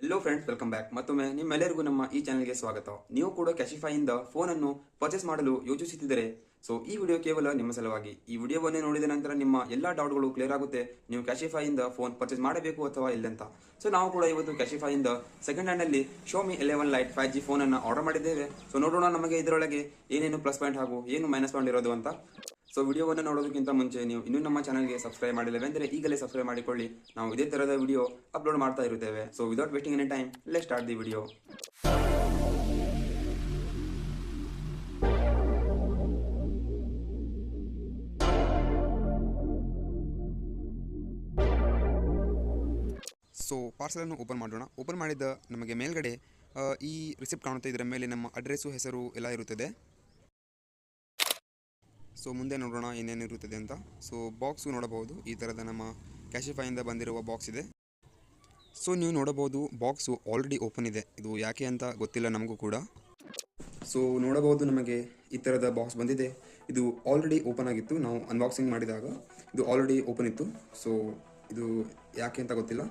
Hello friends, welcome back. ಮತ್ತೊಮ್ಮೆ ನಿಮ್ಮೆಲ್ಲರಿಗೂ ನಮ್ಮ ಈ ಚಾನೆಲ್ಗೆ ಸ್ವಾಗತ. ನೀವು ಕೂಡ ಕ್ಯಾಶಿಫೈಯಿಂದ ಫೋನ್ ಅನ್ನು ಪರ್ಚೇಸ್ ಮಾಡಲು ಯೋಚಿಸುತ್ತಿದ್ದರೆ ಈ ವಿಡಿಯೋ ಕೇವಲ ನಿಮ್ಮ ಸಲುವಾಗಿ. ಈ ವಿಡಿಯೋವನ್ನೇ ನೋಡಿದ ನಂತರ ನಿಮ್ಮ ಎಲ್ಲಾ ಡೌಟ್ಗಳು ಕ್ಲಿಯರ್ ಆಗುತ್ತೆ, ನೀವು ಕ್ಯಾಶಿಫೈಯಿಂದ ಫೋನ್ ಪರ್ಚೇಸ್ ಮಾಡಬೇಕು ಅಥವಾ ಇಲ್ಲಂತ. ನಾವು ಕೂಡ ಇವತ್ತು ಕ್ಯಾಶಿಫೈಯಿಂದ ಸೆಕೆಂಡ್ ಹ್ಯಾಂಡ್ ಅಲ್ಲಿ Xiaomi 11 Lite 5G ಫೋನ್ ಅನ್ನು ಆರ್ಡರ್ ಮಾಡಿದ್ದೇವೆ. ನೋಡೋಣ ನಮಗೆ ಇದರೊಳಗೆ ಏನೇನು ಪ್ಲಸ್ ಪಾಯಿಂಟ್ ಹಾಗೂ ಏನು ಮೈನಸ್ ಪಾಯಿಂಟ್ ಇರೋದು ಅಂತ. ವಿಡಿಯೋವನ್ನು ನೋಡೋದಕ್ಕಿಂತ ಮುಂಚೆ ನೀವು ಇನ್ನೂ ನಮ್ಮ ಚಾನಲ್ಗೆ ಸಬ್ಸ್ಕ್ರೈಬ್ ಮಾಡಿಲ್ಲವೆಂದರೆ ಈಗಲೇ ಸಬ್ಸ್ಕ್ರೈಬ್ ಮಾಡಿಕೊಳ್ಳಿ. ನಾವು ಇದೇ ತರಹದ ವಿಡಿಯೋ ಅಪ್ಲೋಡ್ ಮಾಡ್ತಾ ಇರುತ್ತೇವೆ. Without wasting any time, let's start the video. ಪಾರ್ಸಲನ್ನು ಓಪನ್ ಮಾಡೋಣ. ಓಪನ್ ಮಾಡಿದ ನಮಗೆ ಮೇಲ್ಗಡೆ ಈ ರಿಸಿಪ್ಟ್ ಕಾಣುತ್ತೆ. ಇದರ ಮೇಲೆ ನಮ್ಮ ಅಡ್ರೆಸ್ಸು, ಹೆಸರು ಎಲ್ಲ ಇರುತ್ತದೆ. ಮುಂದೆ ನೋಡೋಣ ಏನೇನಿರುತ್ತದೆ ಅಂತ. ಬಾಕ್ಸು ನೋಡಬಹುದು, ಈ ಥರದ ನಮ್ಮ ಕ್ಯಾಶಿಫೈಯಿಂದ ಬಂದಿರುವ ಬಾಕ್ಸ್ ಇದೆ. ನೀವು ನೋಡಬಹುದು ಬಾಕ್ಸು ಆಲ್ರೆಡಿ ಓಪನ್ ಇದೆ. ಇದು ಯಾಕೆ ಅಂತ ಗೊತ್ತಿಲ್ಲ ನಮಗೂ ಕೂಡ. ನೋಡಬಹುದು ನಮಗೆ ಈ ಥರದ ಬಾಕ್ಸ್ ಬಂದಿದೆ. ಇದು ಆಲ್ರೆಡಿ ಓಪನ್ ಆಗಿತ್ತು. ನಾವು ಅನ್ಬಾಕ್ಸಿಂಗ್ ಮಾಡಿದಾಗ ಇದು ಆಲ್ರೆಡಿ ಓಪನ್ ಇತ್ತು. ಇದು ಯಾಕೆ ಅಂತ ಗೊತ್ತಿಲ್ಲ.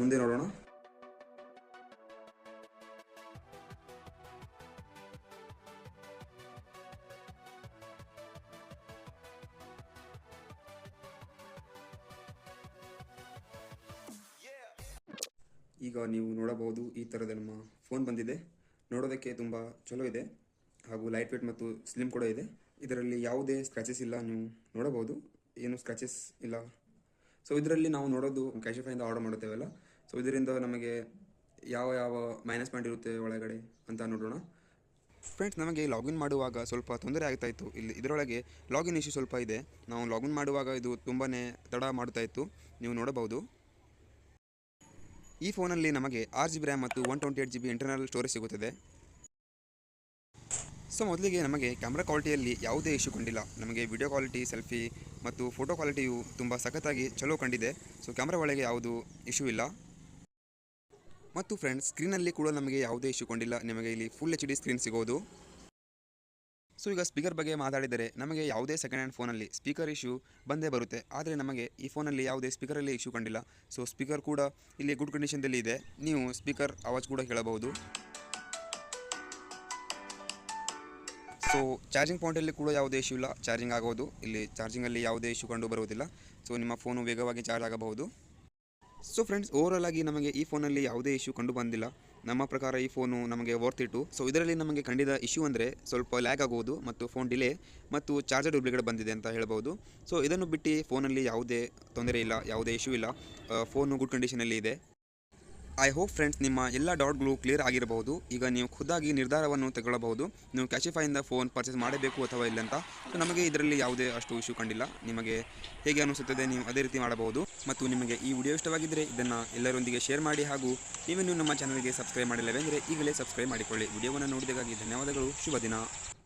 ಮುಂದೆ ನೋಡೋಣ. ಈಗ ನೀವು ನೋಡಬಹುದು ಈ ಥರದ ನಮ್ಮ ಫೋನ್ ಬಂದಿದೆ. ನೋಡೋದಕ್ಕೆ ತುಂಬ ಚಲೋ ಇದೆ ಹಾಗೂ ಲೈಟ್ ವೇಟ್ ಮತ್ತು ಸ್ಲಿಮ್ ಕೂಡ ಇದೆ. ಇದರಲ್ಲಿ ಯಾವುದೇ ಸ್ಕ್ರ್ಯಾಚಸ್ ಇಲ್ಲ. ನೀವು ನೋಡಬಹುದು, ಏನು ಸ್ಕ್ರ್ಯಾಚಸ್ ಇಲ್ಲ. ಇದರಲ್ಲಿ ನಾವು ನೋಡೋದು ಕ್ಯಾಶಿಫೈಯಿಂದ ಆರ್ಡರ್ ಮಾಡುತ್ತೇವಲ್ಲ, ಇದರಿಂದ ನಮಗೆ ಯಾವ ಮೈನಸ್ ಪಾಯಿಂಟ್ ಇರುತ್ತೆ ಒಳಗಡೆ ಅಂತ ನೋಡೋಣ. ಫ್ರೆಂಡ್ಸ್, ನಮಗೆ ಲಾಗಿನ್ ಮಾಡುವಾಗ ಸ್ವಲ್ಪ ತೊಂದರೆ ಆಗ್ತಾಯಿತ್ತು. ಇದರೊಳಗೆ ಲಾಗಿನ್ ಇಶ್ಯೂ ಸ್ವಲ್ಪ ಇದೆ. ನಾವು ಲಾಗಿನ್ ಮಾಡುವಾಗ ಇದು ತುಂಬಾ ತಡ ಮಾಡ್ತಾಯಿತ್ತು. ನೀವು ನೋಡಬಹುದು. ಈ ಫೋನಲ್ಲಿ ನಮಗೆ 6GB ರ್ಯಾಮ್ ಮತ್ತು 128GB ಇಂಟರ್ನಲ್ ಸ್ಟೋರೇಜ್ ಸಿಗುತ್ತದೆ. ಮೊದಲಿಗೆ ನಮಗೆ ಕ್ಯಾಮ್ರಾ ಕ್ವಾಲಿಟಿಯಲ್ಲಿ ಯಾವುದೇ ಇಶ್ಯೂ ಕಂಡಿಲ್ಲ. ನಮಗೆ ವಿಡಿಯೋ ಕ್ವಾಲಿಟಿ, ಸೆಲ್ಫಿ ಮತ್ತು ಫೋಟೋ ಕ್ವಾಲಿಟಿಯು ತುಂಬ ಸಖತ್ತಾಗಿ ಚಲೋ ಕಂಡಿದೆ. ಕ್ಯಾಮ್ರಾ ಒಳಗೆ ಯಾವುದೂ ಇಶ್ಯೂ ಇಲ್ಲ. ಮತ್ತು ಫ್ರೆಂಡ್ಸ್, ಸ್ಕ್ರೀನಲ್ಲಿ ಕೂಡ ನಮಗೆ ಯಾವುದೇ ಇಶ್ಯೂ ಕೊಂಡಿಲ್ಲ. ನಿಮಗೆ ಇಲ್ಲಿ ಫುಲ್ HD ಸ್ಕ್ರೀನ್ ಸಿಗೋದು. ಈಗ ಸ್ಪೀಕರ್ ಬಗ್ಗೆ ಮಾತಾಡಿದರೆ, ನಮಗೆ ಯಾವುದೇ ಸೆಕೆಂಡ್ ಹ್ಯಾಂಡ್ ಫೋನಲ್ಲಿ ಸ್ಪೀಕರ್ ಇಶ್ಯೂ ಬಂದೇ ಬರುತ್ತೆ. ಆದರೆ ನಮಗೆ ಈ ಫೋನಲ್ಲಿ ಯಾವುದೇ ಸ್ಪೀಕರಲ್ಲಿ ಇಶ್ಯೂ ಕಂಡಿಲ್ಲ. ಸ್ಪೀಕರ್ ಕೂಡ ಇಲ್ಲಿ ಗುಡ್ ಕಂಡೀಷನ್ದಲ್ಲಿ ಇದೆ. ನೀವು ಸ್ಪೀಕರ್ ಆವಾಜ್ ಕೂಡ ಕೇಳಬಹುದು. ಚಾರ್ಜಿಂಗ್ ಪಾಯಿಂಟಲ್ಲಿ ಕೂಡ ಯಾವುದೇ ಇಶ್ಯೂ ಇಲ್ಲ. ಚಾರ್ಜಿಂಗ್ ಆಗೋದು, ಇಲ್ಲಿ ಚಾರ್ಜಿಂಗಲ್ಲಿ ಯಾವುದೇ ಇಶ್ಯೂ ಕಂಡು ಬರುವುದಿಲ್ಲ. ನಿಮ್ಮ ಫೋನು ವೇಗವಾಗಿ ಚಾರ್ಜ್ ಆಗಬಹುದು. ಫ್ರೆಂಡ್ಸ್, ಓವರಾಲ್ ಆಗಿ ನಮಗೆ ಈ ಫೋನಲ್ಲಿ ಯಾವುದೇ ಇಶ್ಯೂ ಕಂಡು ಬಂದಿಲ್ಲ. ನಮ್ಮ ಪ್ರಕಾರ ಈ ಫೋನು ನಮಗೆ ವರ್ತ್ ಇಟ್ಟು. ಇದರಲ್ಲಿ ನಮಗೆ ಕಂಡಿದ್ದ ಇಶ್ಯೂ ಅಂದರೆ ಸ್ವಲ್ಪ ಲ್ಯಾಗ್ ಆಗುವುದು ಮತ್ತು ಫೋನ್ ಡಿಲೇ ಮತ್ತು ಚಾರ್ಜರ್ ಡೂಪ್ಲಿಕೇಟ್ ಬಂದಿದೆ ಅಂತ ಹೇಳ್ಬೋದು. ಇದನ್ನು ಬಿಟ್ಟು ಫೋನಲ್ಲಿ ಯಾವುದೇ ತೊಂದರೆ ಇಲ್ಲ, ಯಾವುದೇ ಇಶ್ಯೂ ಇಲ್ಲ. ಫೋನು ಗುಡ್ ಕಂಡೀಷನಲ್ಲಿ ಇದೆ. ಐ ಹೋಪ್ ಫ್ರೆಂಡ್ಸ್, ನಿಮ್ಮ ಎಲ್ಲ ಡೌಟ್ಗಳು ಕ್ಲಿಯರ್ ಆಗಿರಬಹುದು. ಈಗ ನೀವು ಖುದ್ದಾಗಿ ನಿರ್ಧಾರವನ್ನು ತಗೊಳ್ಳಬಹುದು, ನೀವು ಕ್ಯಾಶಿಫೈಯಿಂದ ಫೋನ್ ಪರ್ಚೇಸ್ ಮಾಡಬೇಕು ಅಥವಾ ಇಲ್ಲ ಅಂತ. ನಮಗೆ ಇದರಲ್ಲಿ ಯಾವುದೇ ಅಷ್ಟು ಇಶ್ಯೂ ಕಂಡಿಲ್ಲ. ನಿಮಗೆ ಹೇಗೆ ಅನಿಸುತ್ತದೆ ನೀವು ಅದೇ ರೀತಿ ಮಾಡಬಹುದು. ಮತ್ತು ನಿಮಗೆ ಈ ವಿಡಿಯೋ ಇಷ್ಟವಾಗಿದ್ದರೆ ಇದನ್ನು ಎಲ್ಲರೊಂದಿಗೆ ಶೇರ್ ಮಾಡಿ. ಹಾಗೂ ನೀವೇನು ನಮ್ಮ ಚಾನಲ್ಗೆ ಸಬ್ಸ್ಕ್ರೈಬ್ ಮಾಡಿಲ್ಲವೆಂದರೆ ಈಗಲೇ ಸಬ್ಸ್ಕ್ರೈಬ್ ಮಾಡಿಕೊಳ್ಳಿ. ವಿಡಿಯೋವನ್ನು ನೋಡಿದಾಗಿ ಧನ್ಯವಾದಗಳು. ಶುಭ ದಿನ.